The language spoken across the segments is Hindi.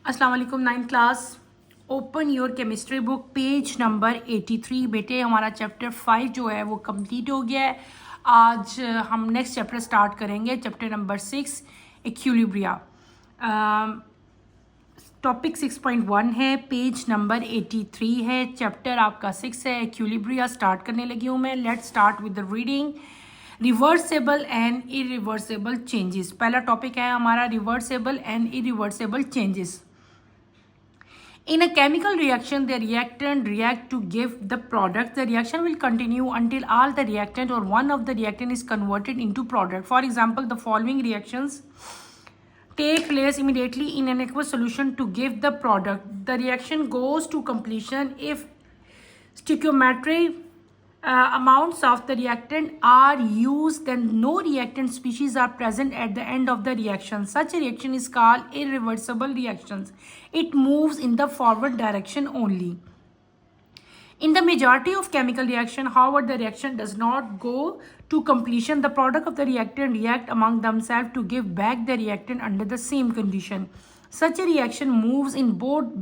अस्सलाम वालेकुम। 9th class, open your chemistry book, page number 83। बेटे हमारा चैप्टर 5 जो है वो कंप्लीट हो गया है। आज हम नेक्स्ट चैप्टर स्टार्ट करेंगे, चैप्टर नंबर 6 इक्विलिब्रिया। टॉपिक 6.1 है, पेज नंबर 83 है, चैप्टर आपका 6 है, इक्विलिब्रिया। स्टार्ट करने लगी हूँ मैं। Let's start with the reading. Reversible and irreversible changes. पहला टॉपिक है हमारा reversible and irreversible changes. In a chemical reaction, the reactant react to give the product. The reaction will continue until all the reactant or one of the reactant is converted into product. For example, the following reactions take place immediately in an aqueous solution to give the product. The reaction goes to completion if stoichiometry amounts of the reactant are used, then no reactant species are present at the end of the reaction. Such a reaction is called irreversible reactions. It moves in the forward direction only. In the majority of chemical reaction, however, the reaction does not go to completion. The product of the reactant react among themselves to give back the reactant under the same condition. Such a reaction moves in both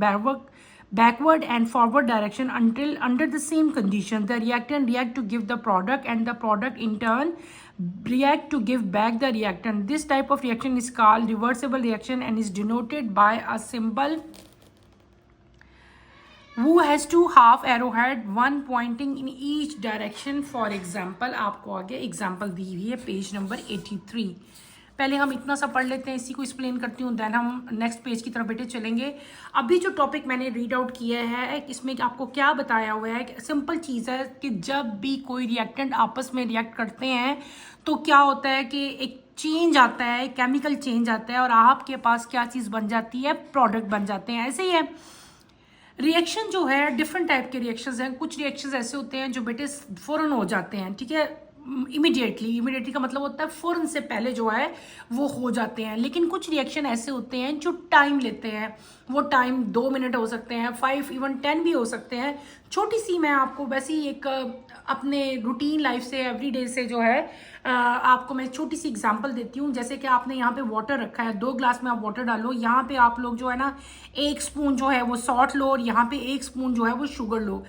backward and forward direction until under the same condition. The reactant react to give the product and the product in turn react to give back the reactant. This type of reaction is called reversible reaction and is denoted by a symbol who has two half arrowhead, one pointing in each direction. For example, आपको आगे एग्जाम्पल दी हुई है पेज नंबर 83। पहले हम इतना सा पढ़ लेते हैं, इसी को एक्सप्लेन करती हूँ, देन हम नेक्स्ट पेज की तरफ बेटे चलेंगे। अभी जो टॉपिक मैंने रीड आउट किया है इसमें आपको क्या बताया हुआ है, सिंपल चीज़ है कि जब भी कोई रिएक्टेंट आपस में रिएक्ट करते हैं तो क्या होता है कि एक चेंज आता है, केमिकल चेंज आता है और आपके पास क्या चीज़ बन जाती है, प्रोडक्ट बन जाते हैं। ऐसे ही है रिएक्शन जो है, डिफरेंट टाइप के रिएक्शंस हैं। कुछ रिएक्शंस ऐसे होते हैं जो बेटे फ़ौरन हो जाते हैं, ठीक है, इमीडिएटली का मतलब होता है फ़ौरन से पहले जो है वो हो जाते हैं। लेकिन कुछ रिएक्शन ऐसे होते हैं जो टाइम लेते हैं। वो टाइम 2 मिनट हो सकते हैं, 5 इवन 10 भी हो सकते हैं। छोटी सी मैं आपको वैसे ही एक अपने रूटीन लाइफ से, एवरीडे से जो है आपको मैं छोटी सी एग्जांपल देती हूँ। जैसे कि आपने यहाँ पे वाटर रखा है, 2 ग्लास में आप वाटर डालो, यहाँ पे आप लोग जो है ना 1 स्पून जो है वो सॉल्ट लो और यहाँ पे 1 स्पून जो है वो शुगर लो।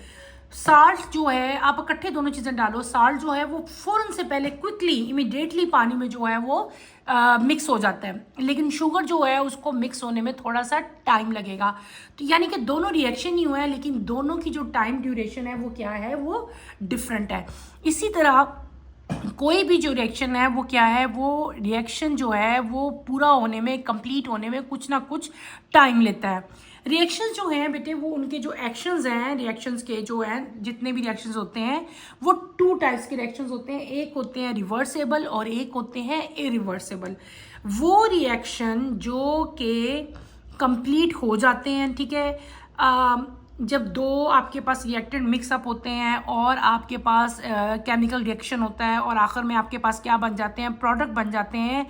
साल्ट जो है आप इकट्ठे दोनों चीज़ें डालो। साल्ट जो है वो फ़ौरन से पहले क्विकली इमीडिएटली पानी में जो है वो मिक्स हो जाता है, लेकिन शुगर जो है उसको मिक्स होने में थोड़ा सा टाइम लगेगा। तो यानी कि दोनों रिएक्शन ही हुए हैं, लेकिन दोनों की जो टाइम ड्यूरेशन है वो क्या है, वो डिफरेंट है। इसी तरह कोई भी जो रिएक्शन है वो क्या है, वो रिएक्शन जो है वो पूरा होने में, कंप्लीट होने में कुछ ना कुछ टाइम लेता है। रिएक्शंस जो हैं बेटे वो उनके जो एक्शंस हैं, रिएक्शंस के जो हैं जितने भी रिएक्शंस होते हैं वो 2 टाइप्स के रिएक्शंस होते हैं। एक होते हैं रिवर्सेबल और एक होते हैं इरिवर्सेबल। वो रिएक्शन जो कि कंप्लीट हो जाते हैं, ठीक है, जब 2 आपके पास रिएक्टेंट मिक्सअप होते हैं और आपके पास केमिकल रिएक्शन होता है और आखिर में आपके पास क्या बन जाते हैं, प्रोडक्ट बन जाते हैं।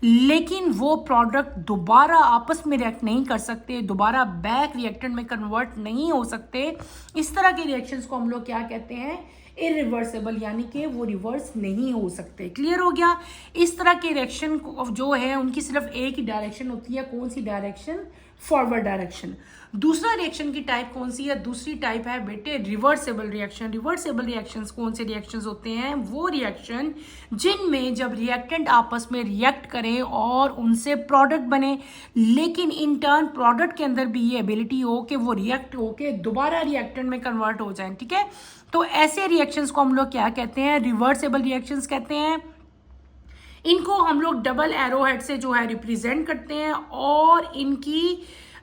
लेकिन वो प्रोडक्ट दोबारा आपस में रिएक्ट नहीं कर सकते, दोबारा बैक रिएक्टेंट में कन्वर्ट नहीं हो सकते। इस तरह के रिएक्शंस को हम लोग क्या कहते हैं, इरिवर्सेबल, यानी कि वो रिवर्स नहीं हो सकते। क्लियर हो गया। इस तरह के रिएक्शन जो है उनकी सिर्फ एक ही डायरेक्शन होती है। कौन सी डायरेक्शन, फॉरवर्ड डायरेक्शन। दूसरा रिएक्शन की टाइप कौन सी है, दूसरी टाइप है बेटे रिवर्सेबल रिएक्शन। रिवर्सेबल रिएक्शंस कौन से रिएक्शंस होते हैं, वो रिएक्शन जिनमें जब रिएक्टेंट आपस में रिएक्ट करें और उनसे प्रोडक्ट बने, लेकिन इन टर्न प्रोडक्ट के अंदर भी ये एबिलिटी हो कि वो रिएक्ट होके दोबारा रिएक्टेंट में कन्वर्ट हो जाए, ठीक है। तो ऐसे रिएक्शंस को हम लोग क्या कहते हैं, रिवर्सेबल रिएक्शंस कहते हैं। इनको हम लोग डबल एरो हेड से जो है रिप्रेजेंट करते हैं और इनकी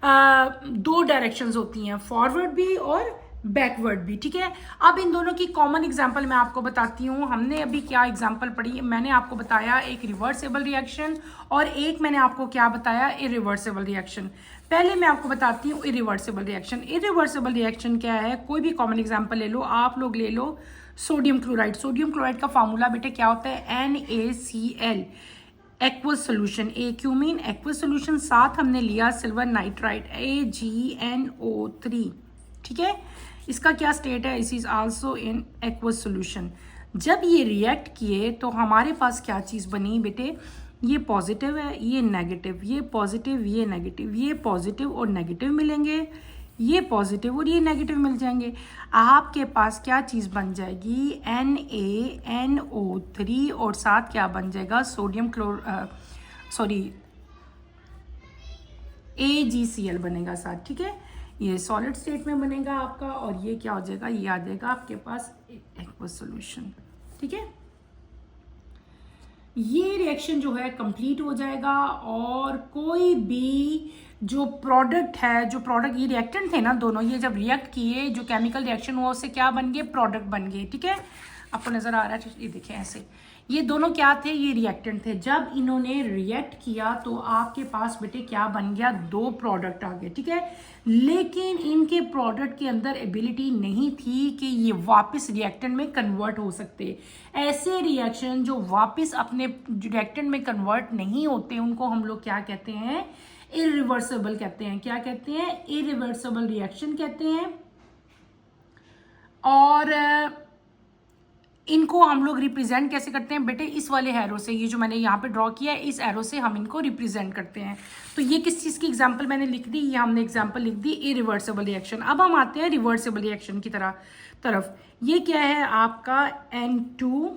2 डायरेक्शंस होती हैं, फॉरवर्ड भी और बैकवर्ड भी, ठीक है। अब इन दोनों की कॉमन एग्जांपल मैं आपको बताती हूँ। हमने अभी क्या एग्जांपल पढ़ी, मैंने आपको बताया एक रिवर्सेबल रिएक्शन और एक मैंने आपको क्या बताया, इरिवर्सेबल रिएक्शन। पहले मैं आपको बताती हूँ इरिवर्सेबल रिएक्शन। इरिवर्सेबल रिएक्शन क्या है, कोई भी कॉमन एग्जांपल ले लो, आप लोग ले लो सोडियम क्लोराइड। सोडियम क्लोराइड का फार्मूला बेटे क्या होता है, NaCl, एक्वस सोल्यूशन, एक्यूमीन एक्वस सोल्यूशन, साथ हमने लिया सिल्वर नाइट्राइड AgNO3, ठीक है। इसका क्या स्टेट है, इस is also in aqueous solution. जब ये रिएक्ट किए तो हमारे पास क्या चीज़ बनी बेटे, ये पॉजिटिव है, ये नेगेटिव, ये पॉजिटिव, ये नेगेटिव, ये पॉजिटिव और नेगेटिव मिलेंगे, ये पॉजिटिव और ये नेगेटिव मिल जाएंगे। आपके पास क्या चीज़ बन जाएगी, NaNO3 और साथ क्या बन जाएगा, सोडियम AgCl बनेगा साथ, ठीक है। ये सॉलिड स्टेट में बनेगा आपका, और ये क्या हो जाएगा, ये आ जाएगा आपके पास एक्वस सॉल्यूशन, ठीक है। ये रिएक्शन जो है कंप्लीट हो जाएगा, और कोई भी जो प्रोडक्ट है, जो प्रोडक्ट, ये रिएक्टेंट थे ना दोनों, ये जब रिएक्ट किए, जो केमिकल रिएक्शन हुआ उससे क्या बन गए, प्रोडक्ट बन गए, ठीक है। आपको नजर आ रहा है, ये देखें ऐसे, ये दोनों क्या थे, ये रिएक्टेंट थे। जब इन्होंने रिएक्ट किया तो आपके पास बेटे क्या बन गया, दो प्रोडक्ट आ गए, ठीक है। लेकिन इनके प्रोडक्ट के अंदर एबिलिटी नहीं थी कि ये वापस रिएक्टेंट में कन्वर्ट हो सकते। ऐसे रिएक्शन जो वापस अपने रिएक्टेंट में कन्वर्ट नहीं होते, उनको हम लोग क्या कहते हैं, इरिवर्सिबल कहते हैं। क्या कहते हैं, इरिवर्सिबल रिएक्शन कहते हैं। और इनको हम लोग रिप्रेजेंट कैसे करते हैं बेटे, इस वाले एरो से, ये जो मैंने यहाँ पे ड्रॉ किया है, इस एरो से हम इनको रिप्रेजेंट करते हैं। तो ये किस चीज़ की एग्जांपल मैंने लिख दी, ये हमने एग्जांपल लिख दी इरिवर्सिबल रिएक्शन। अब हम आते हैं रिवर्सिबल रिएक्शन की तरफ। ये क्या है आपका N2,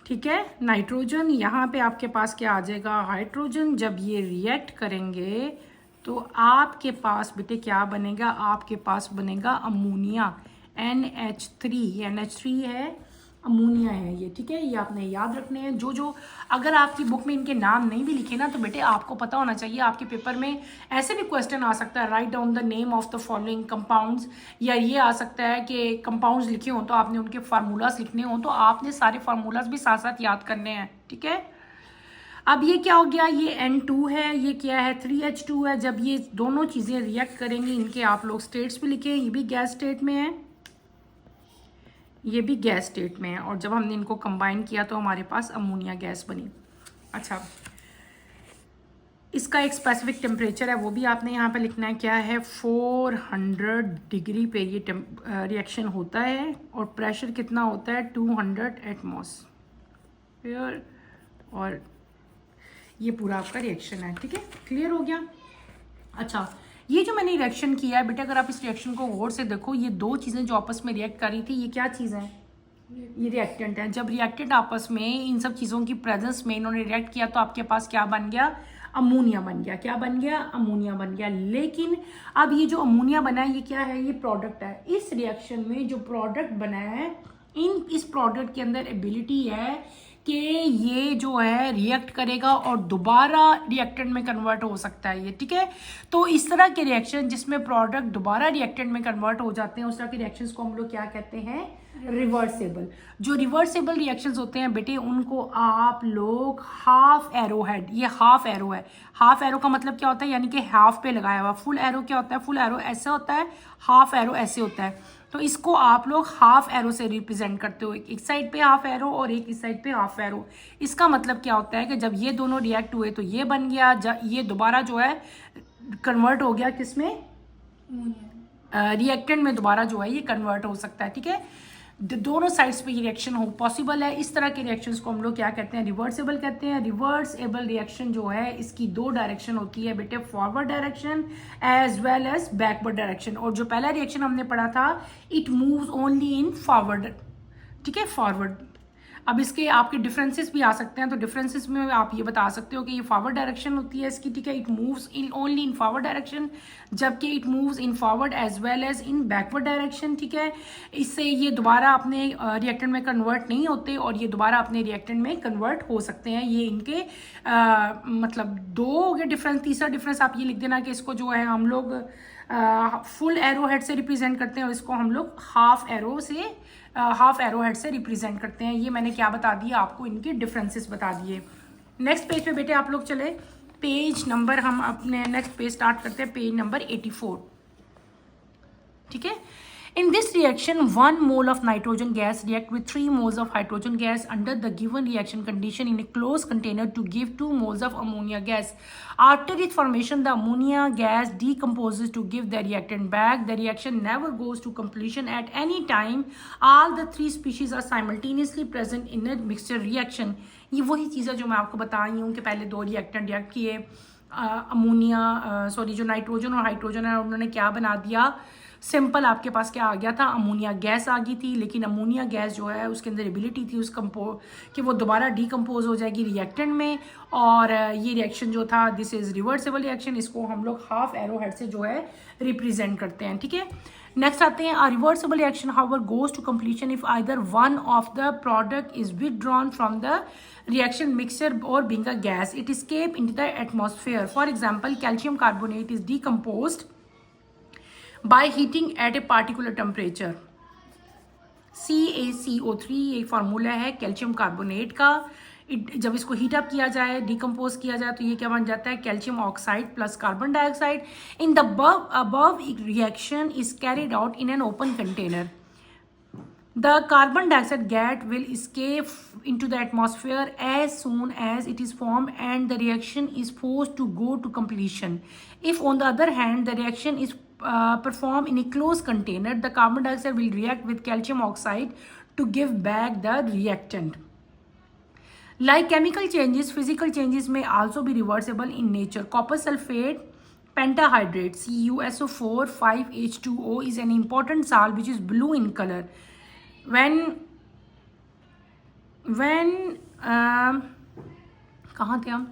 ठीक है, नाइट्रोजन, यहाँ पे आपके पास क्या आ जाएगा, हाइड्रोजन। जब ये रिएक्ट करेंगे तो आपके पास बेटे क्या बनेगा, आपके पास बनेगा अमोनिया, NH3। ये NH3 है, अमोनिया है ये, ठीक है। ये आपने याद रखने हैं। जो अगर आपकी बुक में इनके नाम नहीं भी लिखे ना, तो बेटे आपको पता होना चाहिए, आपके पेपर में ऐसे भी क्वेश्चन आ सकता है, write down the name of the following compounds, या ये आ सकता है कि कंपाउंड्स लिखे हों तो आपने उनके फार्मूलाज लिखने हों, तो आपने सारे फार्मूलाज भी साथ साथ याद करने हैं, ठीक है। अब ये क्या हो गया, ये N2 है, ये क्या है, 3H2 है। जब ये दोनों चीज़ें रिएक्ट करेंगी, इनके आप लोग स्टेट्स भी लिखें, ये भी गैस स्टेट में है, ये भी गैस स्टेट में है। और जब हमने इनको कंबाइन किया तो हमारे पास अमोनिया गैस बनी। अच्छा, इसका एक स्पेसिफिक टेम्परेचर है, वो भी आपने यहाँ पे लिखना है, क्या है, 400 डिग्री पे ये रिएक्शन होता है, और प्रेशर कितना होता है, 200 एटमॉस्फेयर, और ये पूरा आपका रिएक्शन है, ठीक है। क्लियर हो गया। अच्छा, ये जो मैंने रिएक्शन किया है बेटा, अगर आप इस रिएक्शन को गौर से देखो, ये दो चीज़ें जो आपस में रिएक्ट कर रही थी, ये क्या चीज़ है, ये रिएक्टेंट है। जब रिएक्टेंट आपस में इन सब चीज़ों की प्रेजेंस में इन्होंने रिएक्ट किया तो आपके पास क्या बन गया, अमोनिया बन गया। क्या बन गया, अमोनिया बन गया। लेकिन अब ये जो अमोनिया बना है, ये क्या है, ये प्रोडक्ट है। इस रिएक्शन में जो प्रोडक्ट बना है, इस प्रोडक्ट के अंदर एबिलिटी है कि ये जो है रिएक्ट करेगा और दोबारा रिएक्टेंट में कन्वर्ट हो सकता है ये, ठीक है। तो इस तरह के रिएक्शन जिसमें प्रोडक्ट दोबारा रिएक्टेंट में कन्वर्ट हो जाते हैं, उस तरह के रिएक्शंस को हम लोग क्या कहते हैं, रिवर्सेबल। जो रिवर्सेबल रिएक्शंस होते हैं बेटे, उनको आप लोग हाफ एरो हेड, ये हाफ एरो है। हाफ एरो का मतलब क्या होता है, यानी कि हाफ पे लगाया हुआ। फुल एरो क्या होता है, फुल एरो ऐसे होता है, हाफ एरो ऐसे होता है। तो इसको आप लोग हाफ एरो से रिप्रेजेंट करते हो, एक साइड पे हाफ एरो और एक इस साइड पे हाफ एरो। इसका मतलब क्या होता है कि जब ये दोनों रिएक्ट हुए तो ये बन गया, ये दोबारा जो है कन्वर्ट हो गया किसमें, रिएक्टेंट में दोबारा जो है ये कन्वर्ट हो सकता है, ठीक है। दोनों साइड्स पे ये रिएक्शन हो पॉसिबल है। इस तरह के रिएक्शंस को हम लोग क्या कहते हैं, रिवर्सेबल कहते हैं। रिवर्सेबल रिएक्शन जो है, इसकी दो डायरेक्शन होती है बेटे, forward direction as well as backward direction. और जो पहला रिएक्शन हमने पढ़ा था, it moves only in forward, ठीक है, फॉरवर्ड। अब इसके आपके डिफरेंसेस भी आ सकते हैं, तो डिफरेंसेस में आप ये बता सकते हो कि ये फॉरवर्ड डायरेक्शन होती है इसकी, ठीक है, it moves in only in forward direction, जबकि it moves in forward as well as in backward direction, ठीक है। इससे ये दोबारा अपने रिएक्टेंट में कन्वर्ट नहीं होते और ये दोबारा अपने रिएक्टेंट में कन्वर्ट हो सकते हैं। ये इनके मतलब दो हो गए डिफरेंस। तीसरा डिफरेंस आप ये लिख देना कि इसको जो है हम लोग फुल एरो हेड से रिप्रेजेंट करते हैं और इसको हम लोग हाफ एरो हेड से रिप्रेजेंट करते हैं। ये मैंने क्या बता दिया आपको, इनके डिफरेंसेस बता दिए। नेक्स्ट पेज पे बेटे आप लोग चले, पेज नंबर, हम अपने नेक्स्ट पेज स्टार्ट करते हैं, पेज नंबर 84, ठीक है। In this reaction, 1 mole of nitrogen gas react with 3 moles of hydrogen gas under the given reaction condition in a closed container to give 2 moles of ammonia gas. After its formation, the ammonia gas decomposes to give the reactant back. The reaction never goes to completion at any time. All the 3 species are simultaneously present in a mixture reaction. ये वही चीज़ है जो मैं आपको बता रही हूँ कि पहले 2 रिएक्टेंट रिएक्ट किए, अमोनिया सॉरी जो नाइट्रोजन और हाइड्रोजन है उन्होंने क्या बना दिया, सिंपल आपके पास क्या आ गया था, अमोनिया गैस आ गई थी। लेकिन अमोनिया गैस जो है उसके अंदर एबिलिटी थी उस कि वो दोबारा डीकम्पोज हो जाएगी रिएक्टेंट में, और ये रिएक्शन जो था दिस इज़ रिवर्सिबल रिएक्शन, इसको हम लोग हाफ एरो हेड से जो है रिप्रेजेंट करते हैं। ठीक है, नेक्स्ट आते हैं, reversible reaction however goes to completion if either one of the product is withdrawn from the reaction mixture or being a gas, it escape into the atmosphere. For example, calcium carbonate is decomposed by heating at a particular temperature. CaCO3 एक फार्मूला है कैल्शियम कार्बोनेट का, जब इसको हीट अप किया जाए, डिकम्पोज किया जाए तो ये क्या बन जाता है, calcium oxide plus carbon dioxide. In the above reaction is carried out in an open container. The carbon dioxide gas will escape into the atmosphere as soon as it is formed and the reaction is forced to go to completion. If on the other hand the reaction is performed in a closed container, the carbon dioxide will react with calcium oxide to give back the reactant. Like chemical changes, physical changes may also be reversible in nature. Copper sulfate pentahydrate CuSO4 5H2O is an important salt which is blue in color. कहाँ थे हम?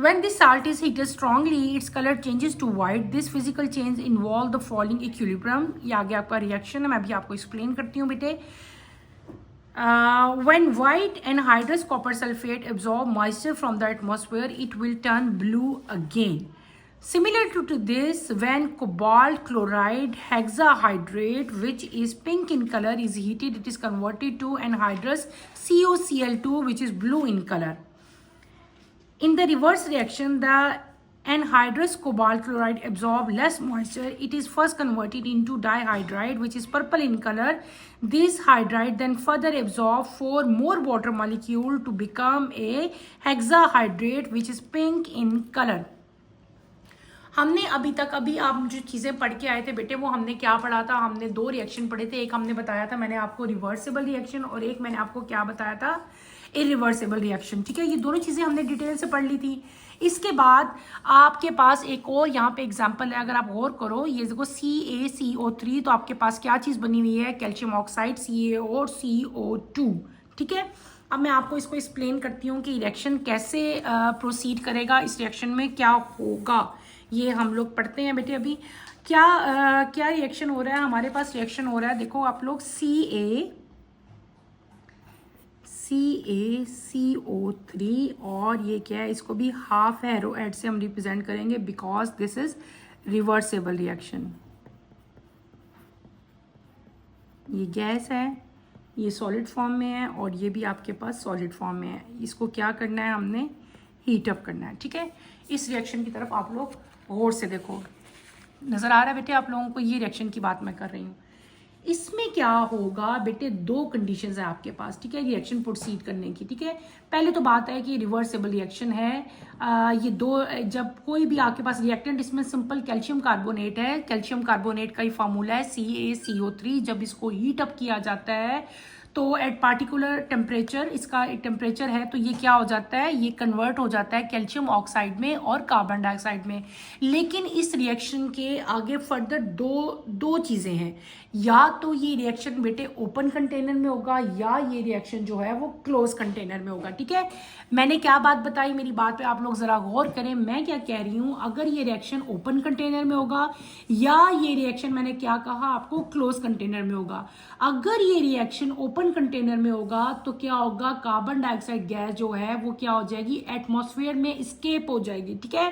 When this salt is heated strongly, its color changes to white. This physical change involve the following equilibrium. ये आगे आपका रिएक्शन है, मैं भी आपको एक्सप्लेन करती हूँ बेटे। When white anhydrous copper sulfate absorb moisture from the atmosphere, it will turn blue again. Similar to this, when cobalt chloride hexahydrate, which is pink in color, is heated, it is converted to anhydrous COCl2, which is blue in color. In the reverse reaction, the anhydrous cobalt chloride absorb less moisture. It is first converted into dihydride, which is purple in color. This hydride then further absorb 4 more water molecule to become a hexahydrate, which is pink in color. हमने अभी आप जो चीज़ें पढ़ के आए थे बेटे, वो हमने क्या पढ़ा था, हमने 2 रिएक्शन पढ़े थे। एक हमने बताया था मैंने आपको रिवर्सिबल रिएक्शन, और एक मैंने आपको क्या बताया था, इरिवर्सिबल रिएक्शन। ठीक है, ये दोनों चीज़ें हमने डिटेल से पढ़ ली थी। इसके बाद आपके पास एक और यहाँ पे एग्जाम्पल है, अगर आप गौर करो, ये देखो CaCO3, तो आपके पास क्या चीज़ बनी हुई है, कैल्शियम ऑक्साइड CaO और CO2। ठीक है, अब मैं आपको इसको एक्सप्लेन करती हूँ कि रिएक्शन कैसे प्रोसीड करेगा, इस रिएक्शन में क्या होगा, ये हम लोग पढ़ते हैं बेटे। अभी क्या रिएक्शन हो रहा है हमारे पास, रिएक्शन हो रहा है, देखो आप लोग CaCO3, और ये क्या है, इसको भी हाफ एरो एड से हम रिप्रेजेंट करेंगे because this is reversible reaction. ये गैस है, ये सॉलिड फॉर्म में है, और ये भी आपके पास सॉलिड फॉर्म में है। इसको क्या करना है, हमने हीट अप करना है। ठीक है, इस रिएक्शन की तरफ आप लोग गौर से देखो, नज़र आ रहा है बेटे आप लोगों को, ये रिएक्शन की बात मैं कर रही हूँ। इसमें क्या होगा बेटे, 2 कंडीशंस है आपके पास। ठीक है, रिएक्शन प्रोसीड करने की। ठीक है, पहले तो बात है कि रिवर्सिबल रिएक्शन है। ये 2, जब कोई भी आपके पास रिएक्टेंट, इसमें सिंपल कैल्शियम कार्बोनेट है, कैल्शियम कार्बोनेट का ही फार्मूला है CaCO3। जब इसको हीट अप किया जाता है तो एट पार्टिकुलर टेम्परेचर, इसका एक टेम्परेचर है, तो ये क्या हो जाता है, ये कन्वर्ट हो जाता है कैल्शियम ऑक्साइड में और कार्बन डाइऑक्साइड में। लेकिन इस रिएक्शन के आगे फर्दर दो चीज़ें हैं, या तो ये रिएक्शन बेटे ओपन कंटेनर में होगा, या ये रिएक्शन जो है वो क्लोज कंटेनर में होगा। ठीक है, मैंने क्या बात बताई, मेरी बात पे आप लोग ज़रा गौर करें, मैं क्या कह रही हूँ। अगर ये रिएक्शन ओपन कंटेनर में होगा, या ये रिएक्शन मैंने क्या कहा आपको, क्लोज कंटेनर में होगा। अगर ये रिएक्शन ओपन कंटेनर में होगा तो क्या होगा, कार्बन डाइऑक्साइड गैस जो है वो क्या हो जाएगी, एटमॉस्फेयर में एस्केप हो जाएगी। ठीक है,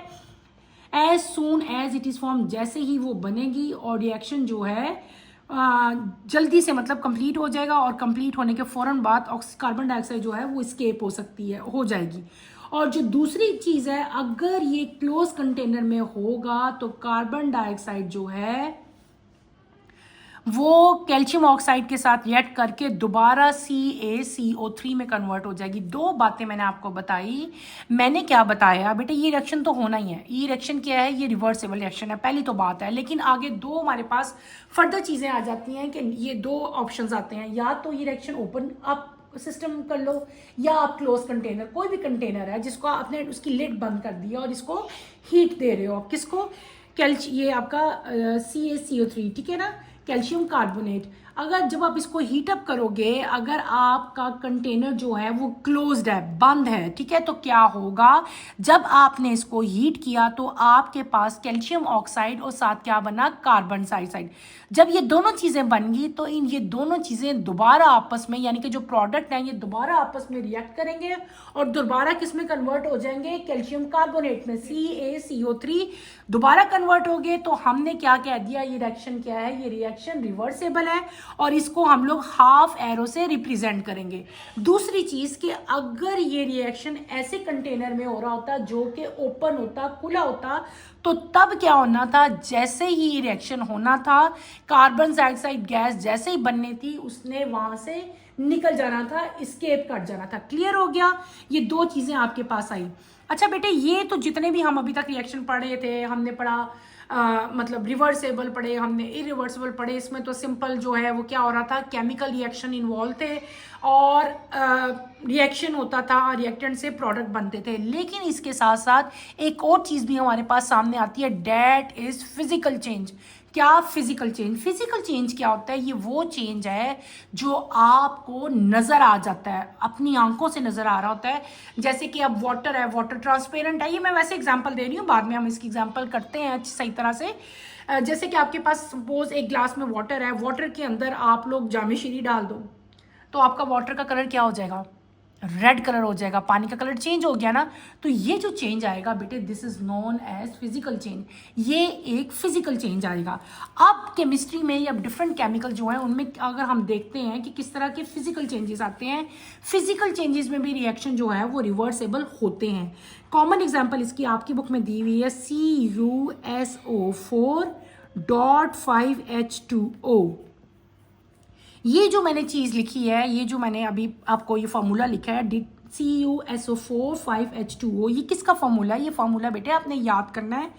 as soon as it is form, जैसे ही वो बनेगी और रिएक्शन जो है जल्दी से मतलब कंप्लीट हो जाएगा, और कंप्लीट होने के फौरन बाद कार्बन डाइऑक्साइड जो है वो एस्केप हो सकती है, हो जाएगी। और जो दूसरी चीज़ है, अगर ये क्लोज कंटेनर में होगा तो कार्बन डाइऑक्साइड जो है वो कैल्शियम ऑक्साइड के साथ रिएक्ट करके दोबारा CaCO3 में कन्वर्ट हो जाएगी। दो बातें मैंने आपको बताई। मैंने क्या बताया बेटा, ये रिएक्शन तो होना ही है। ये रिएक्शन क्या है, ये रिवर्सेबल रिएक्शन है, पहली तो बात है। लेकिन आगे दो हमारे पास फर्दर चीज़ें आ जाती हैं कि ये दो ऑप्शंस आते हैं, या तो ये रिएक्शन ओपन अप सिस्टम कर लो, या आप क्लोज कंटेनर, कोई भी कंटेनर है जिसको आपने उसकी लिड बंद कर दिया और इसको हीट दे रहे हो आप, किसको, ये आपका CaCO3, ठीक है ना, कैल्शियम कार्बोनेट। अगर जब आप इसको हीट अप करोगे, अगर आपका कंटेनर जो है वो क्लोज्ड है, बंद है, ठीक है, तो क्या होगा, जब आपने इसको हीट किया तो आपके पास कैल्शियम ऑक्साइड और साथ क्या बना, कार्बन डाइऑक्साइड। जब ये दोनों चीज़ें बन गई तो ये दोनों चीज़ें दोबारा आपस में, यानी कि जो प्रोडक्ट हैं ये दोबारा आपस में रिएक्ट करेंगे और दोबारा किस में कन्वर्ट हो जाएंगे, कैल्शियम कार्बोनेट में, CaCO3 दोबारा कन्वर्ट हो गए। तो हमने क्या कह दिया, ये रिएक्शन क्या है, ये रिएक्शन रिवर्सेबल है और इसको हम लोग हाफ एरो से रिप्रेजेंट करेंगे। दूसरी चीज़ कि अगर ये रिएक्शन ऐसे कंटेनर में हो रहा होता जो कि ओपन होता, खुला होता, तो तब क्या होना था, जैसे ही रिएक्शन होना था, कार्बन डाइऑक्साइड गैस जैसे ही बननी थी उसने वहां से निकल जाना था, एस्केप कर जाना था। क्लियर हो गया, ये दो चीजें आपके पास आई। अच्छा बेटे, ये तो जितने भी हम अभी तक रिएक्शन पढ़े थे, हमने पढ़ा मतलब रिवर्सेबल पढ़े, हमने इरिवर्सिबल पढ़े। इसमें तो सिंपल जो है वो क्या हो रहा था, केमिकल रिएक्शन इन्वॉल्व थे और रिएक्शन होता था, रिएक्टेंट से प्रोडक्ट बनते थे। लेकिन इसके साथ साथ एक और चीज़ भी हमारे पास सामने आती है, डेट इज फिजिकल चेंज। क्या फिजिकल चेंज, फिजिकल चेंज क्या होता है, ये वो चेंज है जो आपको नजर आ जाता है, अपनी आंखों से नजर आ रहा होता है। जैसे कि अब वाटर है, वाटर ट्रांसपेरेंट है, ये मैं वैसे एग्जांपल दे रही हूँ, बाद में हम इसकी एग्जांपल करते हैं सही तरह से। जैसे कि आपके पास सपोज एक ग्लास में वाटर है, वाटर के अंदर आप लोग जामे शीरी डाल दो तो आपका वाटर का कलर क्या हो जाएगा, रेड कलर हो जाएगा, पानी का कलर चेंज हो गया ना। तो ये जो चेंज आएगा बेटे, this is known as physical change, ये एक फिजिकल चेंज आएगा। अब केमिस्ट्री में या डिफरेंट केमिकल जो है उनमें अगर हम देखते हैं कि किस तरह के फिजिकल चेंजेस आते हैं, फिजिकल चेंजेस में भी रिएक्शन जो है वो रिवर्सेबल होते हैं। कॉमन एग्जाम्पल इसकी आपकी बुक में दी हुई है, CuSO4.5H2O। ये जो मैंने चीज़ लिखी है, ये जो मैंने अभी आपको ये फार्मूला लिखा है, CuSO4.5H2O, ये किसका फार्मूला है, ये फार्मूला बेटे आपने याद करना है।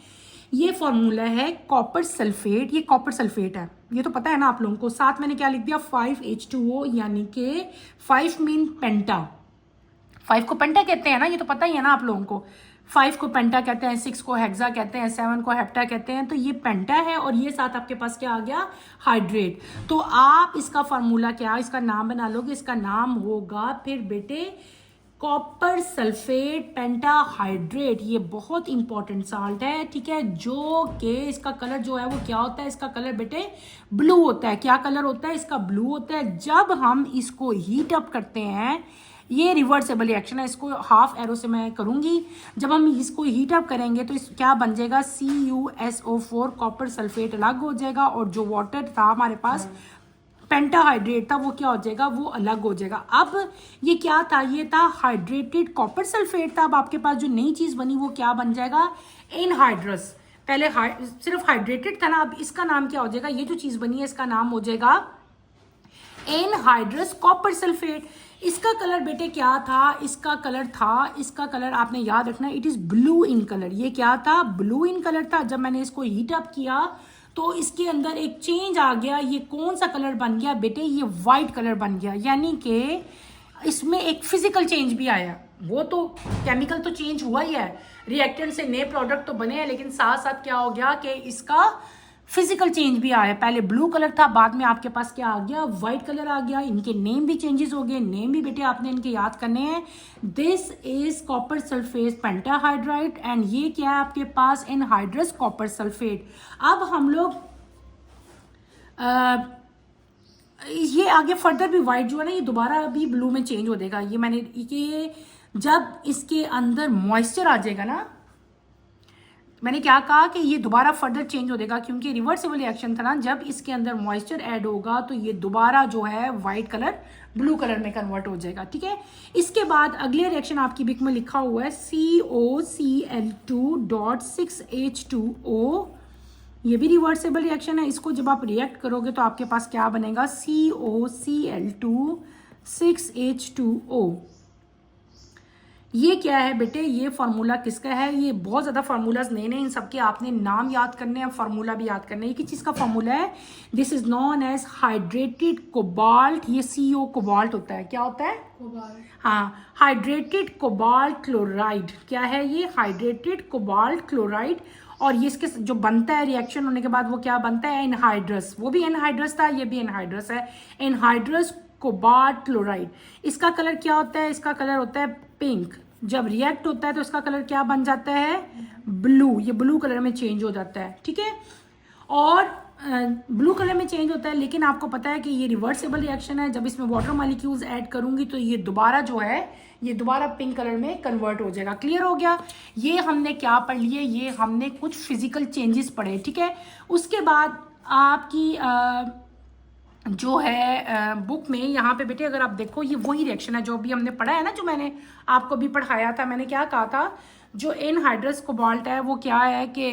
ये फार्मूला है कॉपर सल्फेट, ये कॉपर सल्फेट है, ये तो पता है ना आप लोगों को। साथ मैंने क्या लिख दिया, 5H2O, यानी कि 5 मीन पेंटा, 5 को पेंटा कहते हैं ना, ये तो पता ही है ना आप लोगों को। 5 को पेंटा कहते हैं, 6 को हेक्सा कहते हैं, 7 को हेप्टा कहते हैं। तो ये पेंटा है और ये साथ आपके पास क्या आ गया, हाइड्रेट। तो आप इसका फार्मूला क्या, इसका नाम बना लोगे, इसका नाम होगा फिर बेटे कॉपर सल्फेट पेंटाहाइड्रेट। ये बहुत इंपॉर्टेंट साल्ट है, ठीक है, जो कि इसका कलर जो है वो क्या होता है, इसका कलर बेटे ब्लू होता है। क्या कलर होता है इसका, ब्लू होता है। जब हम इसको हीट अप करते हैं, ये रिवर्सेबल रिएक्शन है, इसको हाफ एरो से मैं करूंगी। जब हम इसको हीट अप करेंगे तो इस क्या बन जाएगा, CuSO4 कॉपर सल्फेट अलग हो जाएगा और जो वाटर था हमारे पास पेंटाहाइड्रेट था वो क्या हो जाएगा, वो अलग हो जाएगा। अब ये क्या था, ये था हाइड्रेटेड कॉपर सल्फेट था। अब आपके पास जो नई चीज बनी वो क्या बन जाएगा, एनहाइड्रस। पहले सिर्फ हाइड्रेटेड था ना, अब इसका नाम क्या हो जाएगा, ये जो चीज बनी है इसका नाम हो जाएगा एनहाइड्रस कॉपर सल्फेट। इसका कलर बेटे क्या था, इसका कलर आपने याद रखना, it is blue in colour. ये क्या था, ब्लू इन कलर था। जब मैंने इसको हीट अप किया तो इसके अंदर एक चेंज आ गया। ये कौन सा कलर बन गया बेटे, ये वाइट कलर बन गया। यानी कि इसमें एक फिजिकल चेंज भी आया। वो तो केमिकल तो चेंज हुआ ही है, रिएक्टेंट से नए प्रोडक्ट तो बने हैं, लेकिन साथ साथ क्या हो गया कि इसका फिजिकल चेंज भी आया। पहले ब्लू कलर था, बाद में आपके पास क्या आ गया, व्हाइट कलर आ गया। इनके नेम भी चेंजेस हो गए। नेम भी बेटे आपने इनके याद करने हैं। This is copper sulphate pentahydrate and ये क्या है आपके पास, एनहाइड्रस कॉपर सल्फेट। अब हम लोग ये आगे फर्दर भी व्हाइट जो है ना, ये दोबारा भी ब्लू में चेंज हो जाएगा। ये मैंने ये जब इसके अंदर मॉइस्चर आ जाएगा ना, मैंने क्या कहा कि ये दोबारा फर्दर चेंज हो जाएगा, क्योंकि रिवर्सिबल रिएक्शन था ना। जब इसके अंदर मॉइस्चर ऐड होगा तो ये दोबारा जो है वाइट कलर ब्लू कलर में कन्वर्ट हो जाएगा, ठीक है। इसके बाद अगले रिएक्शन आपकी बुक में लिखा हुआ है COCl2.6H2O ये भी रिवर्सेबल रिएक्शन है। इसको जब आप रिएक्ट करोगे तो आपके पास क्या बनेगा, COCl2 6H2O। ये क्या है बेटे, ये फार्मूला किसका है, ये बहुत ज़्यादा फार्मूलाज नए इन सबके आपने नाम याद करने हैं, फार्मूला भी याद करने हैं। ये किस चीज़ का फार्मूला है, this is known as hydrated cobalt. ये CO कोबाल्ट होता है, क्या होता है, कोबाल्ट। हाँ, हाइड्रेटेड कोबाल्ट क्लोराइड, क्या है ये, हाइड्रेटेड कोबाल्ट क्लोराइड। और ये इसके जो बनता है रिएक्शन होने के बाद वो क्या बनता है, एनहाइड्रस। वो भी एनहाइड्रस था, ये भी एनहाइड्रस है, एनहाइड्रस कोबाल्ट क्लोराइड। इसका कलर क्या होता है, इसका कलर होता है पिंक। जब रिएक्ट होता है तो इसका कलर क्या बन जाता है, ब्लू। ये ब्लू कलर में चेंज हो जाता है, ठीक है। और ब्लू कलर में चेंज होता है, लेकिन आपको पता है कि ये रिवर्सेबल रिएक्शन है। जब इसमें वाटर मॉलिक्यूल्स ऐड करूंगी तो ये दोबारा जो है, ये दोबारा पिंक कलर में कन्वर्ट हो जाएगा। क्लियर हो गया। ये हमने क्या पढ़ लिए, ये हमने कुछ फिजिकल चेंजेस पढ़े, ठीक है। उसके बाद आपकी जो है बुक में यहाँ पे बेटे अगर आप देखो, ये वही रिएक्शन है जो अभी हमने पढ़ा है ना, जो मैंने आपको भी पढ़ाया था। मैंने क्या कहा था, जो एनहाइड्रस कोबाल्ट है वो क्या है कि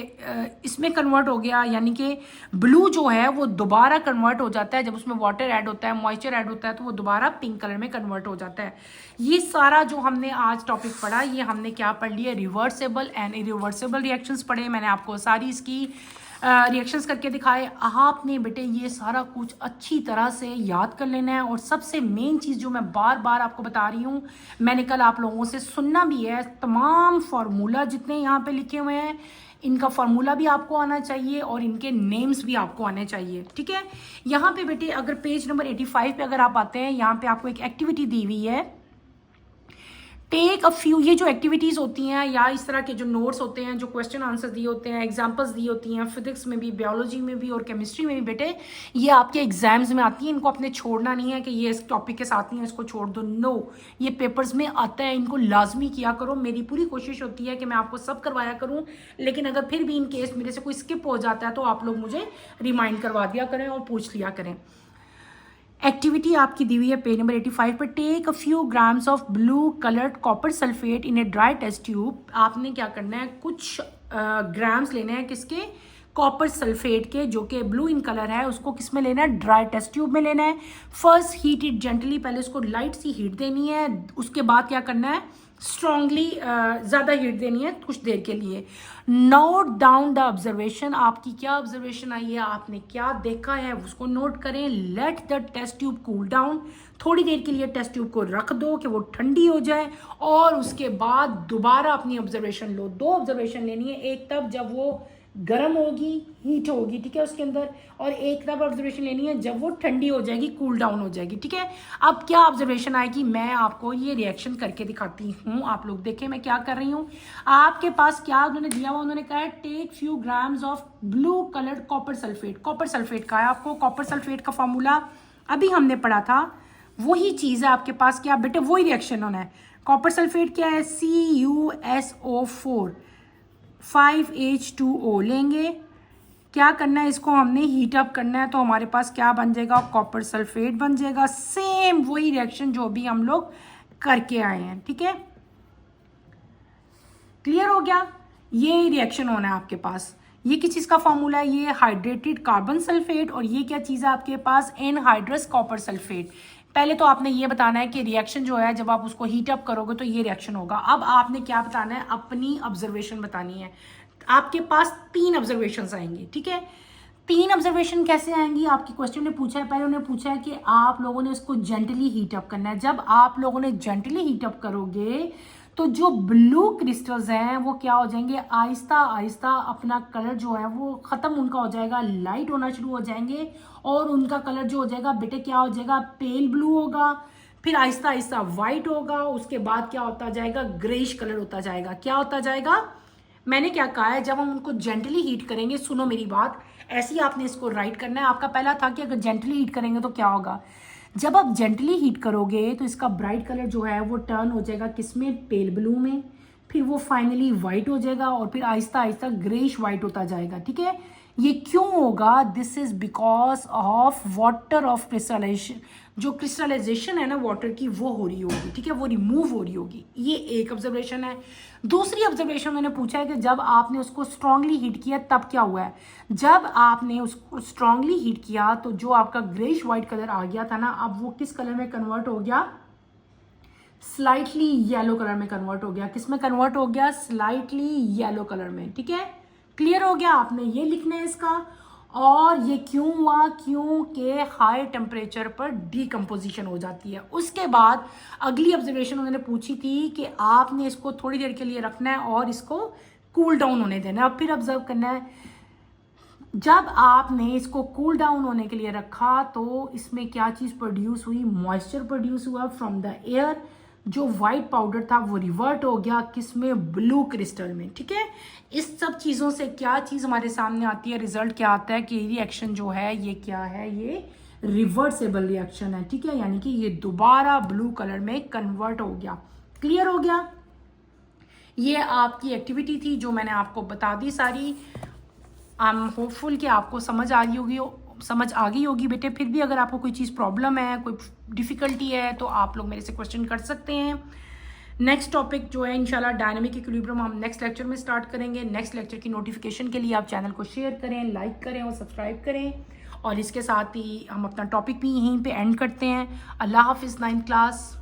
इसमें कन्वर्ट हो गया, यानी कि ब्लू जो है वो दोबारा कन्वर्ट हो जाता है जब उसमें वाटर ऐड होता है, मॉइस्चर ऐड होता है, तो वो दोबारा पिंक कलर में कन्वर्ट हो जाता है। ये सारा जो हमने आज टॉपिक पढ़ा, ये हमने क्या पढ़ लिया, रिवर्सेबल एंड इरिवर्सेबल रिएक्शंस पढ़े। मैंने आपको सारी इसकी रिएक्शंस करके दिखाए। आपने बेटे ये सारा कुछ अच्छी तरह से याद कर लेना है। और सबसे मेन चीज़ जो मैं बार बार आपको बता रही हूँ, मैंने कल आप लोगों से सुनना भी है, तमाम फार्मूला जितने यहाँ पे लिखे हुए हैं, इनका फार्मूला भी आपको आना चाहिए और इनके नेम्स भी आपको आने चाहिए, ठीक है। यहाँ पे बेटे अगर पेज नंबर 85 पे अगर आप आते हैं, यहाँ पे आपको एक एक्टिविटी दी हुई है, टेक अ फ्यू। ये जो एक्टिविटीज़ होती हैं या इस तरह के जो नोट्स होते हैं, जो क्वेश्चन आंसर दिए होते हैं, एग्जांपल्स दी होती हैं, फिजिक्स में भी, बायोलॉजी में भी और केमिस्ट्री में भी बेटे, ये आपके एग्जाम्स में आती हैं। इनको आपने छोड़ना नहीं है कि ये इस टॉपिक के साथ नहीं है, इसको छोड़ दो, नो, ये पेपर्स में आता है, इनको लाजमी किया करो। मेरी पूरी कोशिश होती है कि मैं आपको सब करवाया करूँ, लेकिन अगर फिर भी इन केस मेरे से कोई स्किप हो जाता है तो आप लोग मुझे रिमाइंड करवा दिया करें और पूछ लिया करें। एक्टिविटी आपकी दी हुई है पेज नंबर 85 पर, take a few grams of blue coloured copper sulphate in a dry test tube. आपने क्या करना है, कुछ ग्राम्स लेने हैं, किसके, कॉपर सल्फेट के, जो कि ब्लू इन कलर है, उसको किस में लेना है, ड्राई टेस्ट ट्यूब में लेना है। फर्स्ट हीट इट जेंटली, पहले उसको लाइट सी हीट देनी है। उसके बाद क्या करना है, स्ट्रांगली ज़्यादा हीट देनी है कुछ देर के लिए। नोट डाउन द ऑब्जर्वेशन, आपकी क्या ऑब्जर्वेशन आई है, आपने क्या देखा है, उसको नोट करें। Let the test tube cool down, थोड़ी देर के लिए टेस्ट ट्यूब को रख दो कि वो ठंडी हो जाए, और उसके बाद दोबारा अपनी ऑब्जर्वेशन लो। 2 ऑब्जर्वेशन लेनी है, एक तब जब वो गर्म होगी, हीट होगी, ठीक है, उसके अंदर, और एक तब ऑब्जर्वेशन लेनी है जब वो ठंडी हो जाएगी, कूल डाउन हो जाएगी, ठीक है। अब क्या ऑब्जर्वेशन आएगी, मैं आपको ये रिएक्शन करके दिखाती हूँ। आप लोग देखें मैं क्या कर रही हूँ। आपके पास क्या उन्होंने दिया हुआ, उन्होंने कहा है take few grams of blue coloured copper sulphate. Copper sulphate का है आपको, कॉपर सल्फेट का फॉर्मूला अभी हमने पढ़ा था, वही चीज़ है आपके पास। क्या बेटे, वही रिएक्शन होना है। कॉपर सल्फेट क्या है, CuSO4 5H2O लेंगे। क्या करना है, इसको हमने हीट अप करना है, तो हमारे पास क्या बन जाएगा, कॉपर सल्फेट बन जाएगा। सेम वही रिएक्शन जो भी हम लोग करके आए हैं, ठीक है। क्लियर हो गया। ये रिएक्शन होना है आपके पास। ये किस चीज़ का फॉर्मूला है, ये हाइड्रेटेड कार्बन सल्फेट, और ये क्या चीज़ है आपके पास, एनहाइड्रस कॉपर सल्फेट। पहले तो आपने ये बताना है कि रिएक्शन जो है जब आप उसको हीट अप करोगे तो ये रिएक्शन होगा। अब आपने क्या बताना है, अपनी ऑब्जर्वेशन बतानी है। आपके पास 3 ऑब्जर्वेशंस आएंगी, ठीक है। 3 ऑब्जर्वेशन कैसे आएंगी, आपकी क्वेश्चन ने पूछा है, पहले उन्होंने पूछा है कि आप लोगों ने उसको जेंटली हीट अप करना है। जब आप लोगों ने जेंटली हीट अप करोगे तो जो ब्लू क्रिस्टल्स हैं वो क्या हो जाएंगे, आहिस्ता आहिस्ता अपना कलर जो है वो ख़त्म उनका हो जाएगा, लाइट होना शुरू हो जाएंगे, और उनका कलर जो हो जाएगा बेटे क्या हो जाएगा, पेल ब्लू होगा, फिर आहिस्ता आहिस्ता वाइट होगा, उसके बाद क्या होता जाएगा, ग्रेइश कलर होता जाएगा। क्या होता जाएगा, मैंने क्या कहा है, जब हम उनको जेंटली हीट करेंगे, सुनो मेरी बात, ऐसे ही आपने इसको राइट करना है। आपका पहला था कि अगर जेंटली हीट करेंगे तो क्या होगा, जब आप जेंटली हीट करोगे तो इसका ब्राइट कलर जो है वो टर्न हो जाएगा किसमें, पेल ब्लू में। फिर वो फाइनली वाइट हो जाएगा और फिर आहिस्ता आहिस्ता ग्रेइश वाइट होता जाएगा, ठीक है। ये क्यों होगा? This is because of water of crystallization. जो क्रिस्टलाइजेशन है ना वाटर की, वो हो रही होगी, ठीक है, वो रिमूव हो रही होगी। ये एक ऑब्जर्वेशन है। दूसरी ऑब्जर्वेशन मैंने पूछा है कि जब आपने उसको स्ट्रांगली हीट किया तब क्या हुआ है। जब आपने उसको स्ट्रांगली हीट किया तो जो आपका ग्रेइश वाइट कलर आ गया था ना, अब वो किस कलर में कन्वर्ट हो गया? स्लाइटली येलो कलर में कन्वर्ट हो गया। किस में कन्वर्ट हो गया? स्लाइटली येलो कलर में, ठीक है। क्लियर हो गया? आपने ये लिखना है इसका। और ये क्यों हुआ? क्योंकि हाई टेम्परेचर पर डीकम्पोजिशन हो जाती है। उसके बाद अगली ऑब्जर्वेशन उन्होंने पूछी थी कि आपने इसको थोड़ी देर के लिए रखना है और इसको कूल डाउन होने देना है। अब फिर ऑब्जर्व करना है, जब आपने इसको कूल डाउन होने के लिए रखा तो इसमें क्या चीज़ प्रोड्यूस हुई? मॉइस्चर प्रोड्यूस हुआ फ्रॉम द एयर। जो वाइट पाउडर था वो रिवर्ट हो गया किसमें? ब्लू क्रिस्टल में, ठीक है। इस सब चीज़ों से क्या चीज़ हमारे सामने आती है? रिजल्ट क्या आता है कि रिएक्शन जो है ये क्या है? ये रिवर्सेबल रिएक्शन है, ठीक है। यानी कि ये दोबारा ब्लू कलर में कन्वर्ट हो गया। क्लियर हो गया? ये आपकी एक्टिविटी थी जो मैंने आपको बता दी सारी। आई एम होपफुल कि आपको समझ आ गई होगी बेटे। फिर भी अगर आपको कोई चीज़ प्रॉब्लम है, कोई डिफ़िकल्टी है, तो आप लोग मेरे से क्वेश्चन कर सकते हैं। नेक्स्ट टॉपिक जो है इंशाल्लाह डायनामिक इक्विलिब्रियम हम नेक्स्ट लेक्चर में स्टार्ट करेंगे। नेक्स्ट लेक्चर की नोटिफिकेशन के लिए आप चैनल को शेयर करें, लाइक करें और सब्सक्राइब करें। और इसके साथ ही हम अपना टॉपिक भी यहीं पे एंड करते हैं। अल्लाह हाफिज़ 9th क्लास।